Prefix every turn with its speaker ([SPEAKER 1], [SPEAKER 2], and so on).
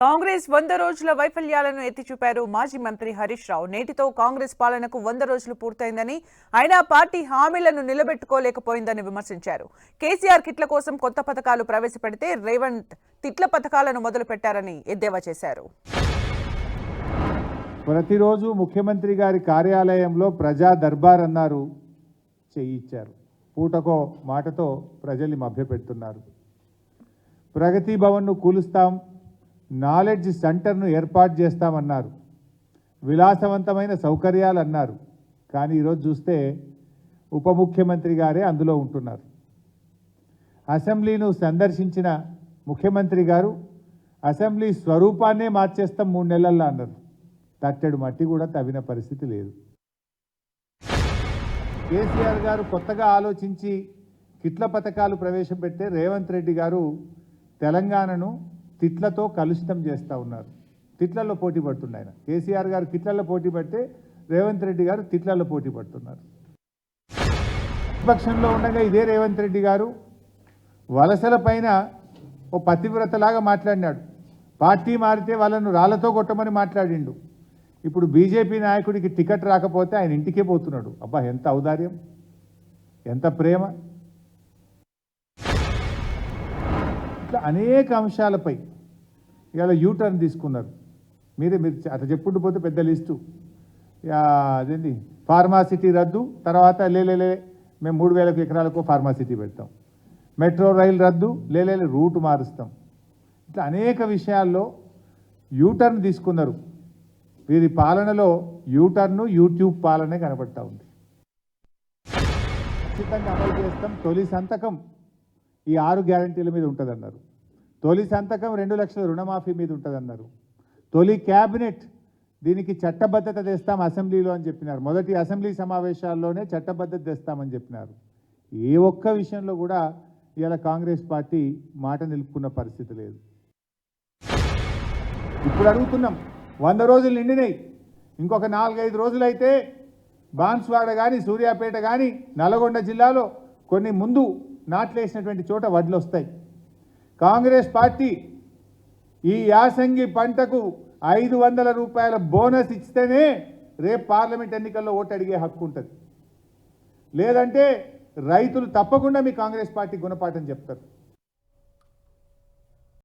[SPEAKER 1] కాంగ్రెస్ 100 రోజుల వైఫల్యాలను ఎత్తి చూపారు మాజీ మంత్రి హరీష్ రావు. నేటితో కాంగ్రెస్ పాలనకు 100 రోజులు పూర్తయిందని, అయినా పార్టీ హామీలను నిలబెట్టుకోలేకపోయిందని విమర్శించారు. కేసీఆర్ కిట్ల కోసం కొత్త పథకాలు ప్రవేశపెడితే రేవంత్ తిట్ల పథకాలను మొదలుపెట్టారని ఎద్దేవా చేశారు.
[SPEAKER 2] ప్రతిరోజు ముఖ్యమంత్రి గారి కార్యాలయంలో ప్రజా దర్బార్ అన్నారు, చేయించారు. పూటకో మాటతో ప్రజల్ని మభ్యపెడుతున్నారు. ప్రగతి భవన్ను కూలుస్తాం, నాలెడ్జ్ సెంటర్ను ఏర్పాటు చేస్తామన్నారు, విలాసవంతమైన సౌకర్యాలు అన్నారు. కానీ ఈరోజు చూస్తే ఉప ముఖ్యమంత్రి గారే అందులో ఉంటున్నారు. అసెంబ్లీను సందర్శించిన ముఖ్యమంత్రి గారు అసెంబ్లీ స్వరూపాన్నే మార్చేస్తాం 3 నెలల్లో అన్నారు. తట్టెడు మట్టి కూడా తవ్విన పరిస్థితి లేదు. కేసీఆర్ గారు కొత్తగా ఆలోచించి కిట్ల పథకాలు ప్రవేశపెడితే రేవంత్ రెడ్డి గారు తెలంగాణను తిట్లతో కలుషితం చేస్తూ ఉన్నారు. తిట్లలో పోటీ పడుతున్నాయి. కేసీఆర్ గారు కిట్లలో పోటీ పడితే రేవంత్ రెడ్డి గారు తిట్లలో పోటీ పడుతున్నారు. విపక్షంలో ఉండగా ఇదే రేవంత్ రెడ్డి గారు వలసల పైన ఓ పతివ్రతలాగా మాట్లాడినాడు. పార్టీ మారితే వాళ్ళను రాళ్లతో కొట్టమని మాట్లాడిండు. ఇప్పుడు బీజేపీ నాయకుడికి టికెట్ రాకపోతే ఆయన ఇంటికే పోతున్నాడు. అబ్బా, ఎంత ఔదార్యం, ఎంత ప్రేమ! ఇట్లా అనేక అంశాలపై ఇవాళ యూటర్న్ తీసుకున్నారు. మీరు అట్లా చెప్పుకుంటూ పోతే పెద్ద లిస్టు. అదేంటి ఫార్మాసిటీ రద్దు, తర్వాత లేలే మేము 3000 ఎకరాలకు ఫార్మాసిటీ పెడతాం, మెట్రో రైలు రద్దు, లేలే రూట్ మారుస్తాం. ఇట్లా అనేక విషయాల్లో యూటర్న్ తీసుకున్నారు. వీరి పాలనలో యూటర్ను యూట్యూబ్ పాలనే కనబడతా ఉంది. ఖచ్చితంగా అమలు చేస్తాం. తొలి సంతకం ఈ 6 గ్యారంటీల మీద ఉంటుందన్నారు. తొలి సంతకం 2 లక్షల రుణమాఫీ మీద ఉంటుందన్నారు. తొలి క్యాబినెట్ దీనికి చట్టబద్ధత తెస్తాం అసెంబ్లీలో అని చెప్పినారు. మొదటి అసెంబ్లీ సమావేశాల్లోనే చట్టబద్ధత తెస్తామని చెప్పినారు. ఏ ఒక్క విషయంలో కూడా ఇవాళ కాంగ్రెస్ పార్టీ మాట నిలుపుకున్న పరిస్థితి లేదు. ఇప్పుడు అడుగుతున్నాం, 100 రోజులు నిండినాయి. ఇంకొక 4-5 రోజులైతే బాన్స్వాడ కానీ, సూర్యాపేట కానీ, నల్గొండ జిల్లాలో కొన్ని ముందు నాట్లేసినటువంటి చోట వడ్లు వస్తాయి. కాంగ్రెస్ పార్టీ ఈ యాసంగి పంటకు 500 రూపాయల బోనస్ ఇస్తేనే రేపు పార్లమెంట్ ఎన్నికల్లో ఓటు అడిగే హక్కు ఉంటుంది. లేదంటే రైతులు తప్పకుండా మీ కాంగ్రెస్ పార్టీ గుణపాఠం చెప్తారు.